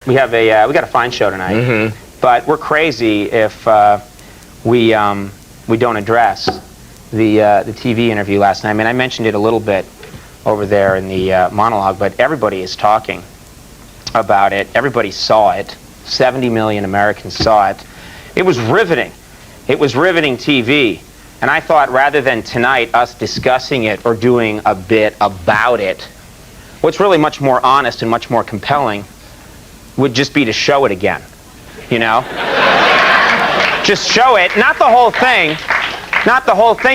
we got a fine show tonight, but we're crazy if we don't address the TV interview last night. I mean, I mentioned it a little bit over there in the monologue, but everybody is talking about it. Everybody saw it. 70 million Americans saw it. It was riveting. It was riveting TV. And I thought rather than tonight us discussing it or doing a bit about it, what's really much more honest and much more compelling would just be to show it again, you know? Just show it, not the whole thing,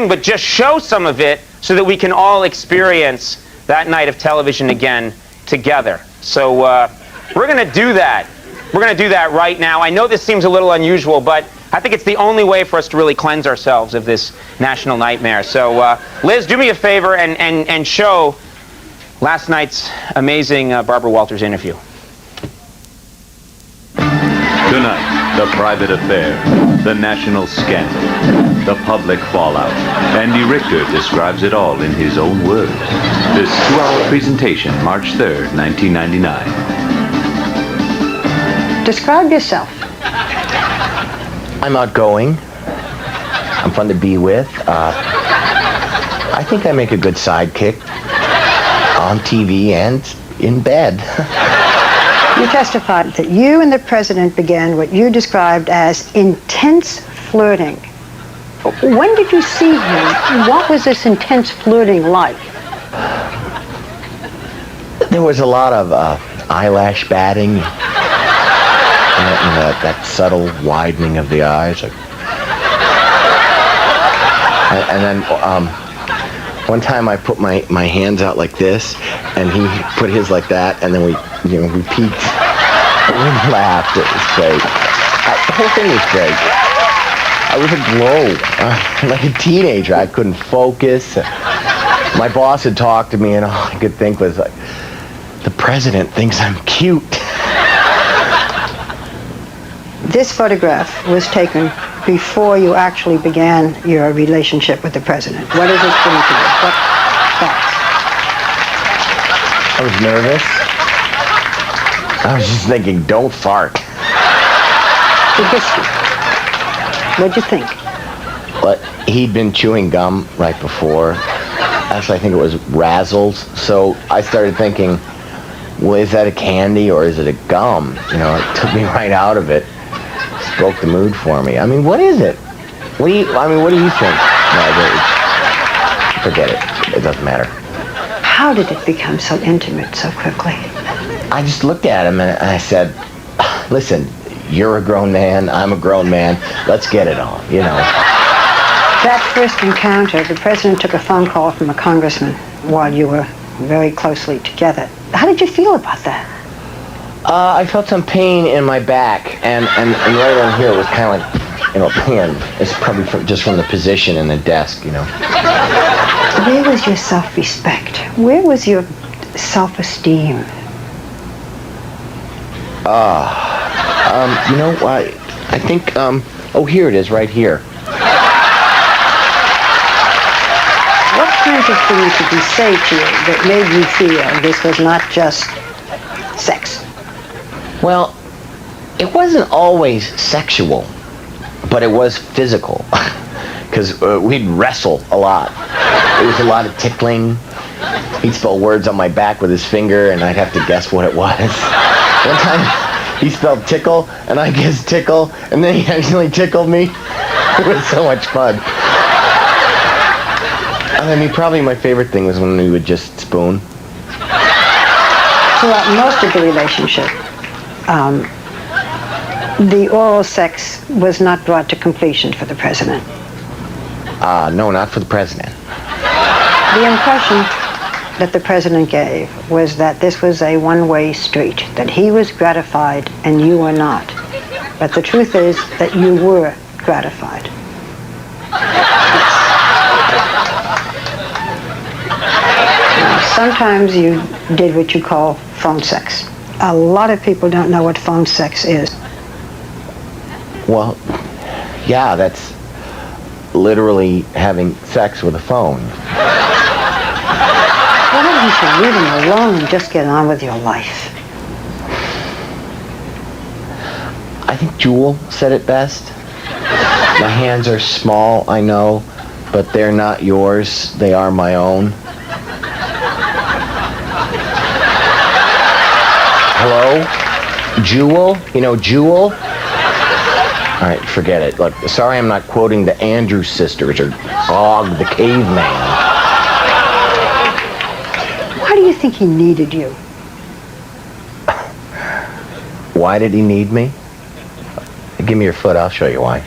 but just show some of it so that we can all experience that night of television again together. So we're going to do that. We're going to do that right now. I know this seems a little unusual, but I think it's the only way for us to really cleanse ourselves of this national nightmare. So Liz, do me a favor and show last night's amazing Barbara Walters interview. Tonight, the private affair, the national scandal, the public fallout. Andy Richter describes it all in his own words. This 2-hour presentation, March 3rd, 1999. Describe yourself. I'm outgoing. I'm fun to be with. I think I make a good sidekick on TV and in bed. You testified that you and the president began what you described as intense flirting. When did you see him? What was this intense flirting like? There was a lot of eyelash batting. And that subtle widening of the eyes. And then one time I put my hands out like this, and he put his like that, and then we peeked. We laughed. It was great. The whole thing was great. I was aglow. Like a teenager. I couldn't focus. My boss had talked to me, and all I could think was, like, the president thinks I'm cute. This photograph was taken before you actually began your relationship with the president. What does it bring to you? What thoughts? I was nervous. I was just thinking, don't fart. The history. What'd you think? Well, he'd been chewing gum right before. Actually, I think it was Razzles. So I started thinking, well, is that a candy or is it a gum? You know, it took me right out of it. Broke the mood for me. I mean, what is it? What do you think? No, forget it. It doesn't matter. How did it become so intimate so quickly? I just looked at him and I said, listen, you're a grown man, I'm a grown man, let's get it on, you know. That first encounter, the president took a phone call from a congressman while you were very closely together. How did you feel about that? I felt some pain in my back, and right on here it was kind of like, a pin. It's probably just from the position in the desk, you know. Where was your self-respect? Where was your self-esteem? You know, I think, oh, here it is, right here. What kinds of things did he say to you that made you feel this was not just sex? Well, it wasn't always sexual, but it was physical, because we'd wrestle a lot. It was a lot of tickling. He'd spell words on my back with his finger, and I'd have to guess what it was. One time, he spelled tickle, and I guessed tickle, and then he actually tickled me. It was so much fun. I mean, probably my favorite thing was when we would just spoon. Throughout most of the relationship, the oral sex was not brought to completion for the president. No, not for the president. The impression that the president gave was that this was a one-way street, that he was gratified and you were not. But the truth is that you were gratified. Sometimes you did what you call phone sex. A lot of people don't know what phone sex is. Well, yeah, that's literally having sex with a phone. Why don't you leave him alone and just get on with your life? think Jewel said it best. My hands are small, I know, but they're not yours. They are my own. Hello? Jewel? You know Jewel? All right, forget it. Look, sorry I'm not quoting the Andrews sisters or Og the Caveman. Why do you think he needed you? Why did he need me? Give me your foot, I'll show you why.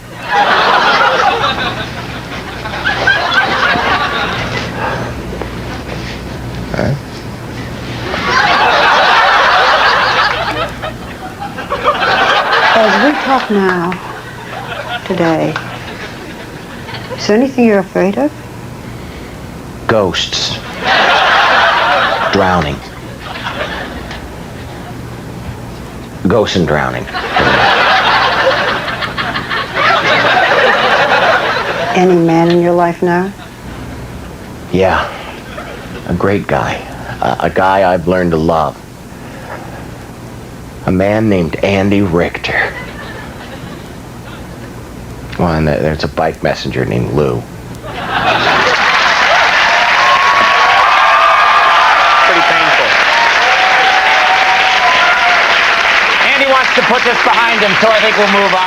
As we talk now, today, is there anything you're afraid of? Ghosts. Drowning. Ghosts and drowning. Any man in your life now? Yeah. A great guy. A guy I've learned to love. A man named Andy Richter. Well, and there's a bike messenger named Lou. Pretty painful. Andy wants to put this behind him, so I think we'll move on.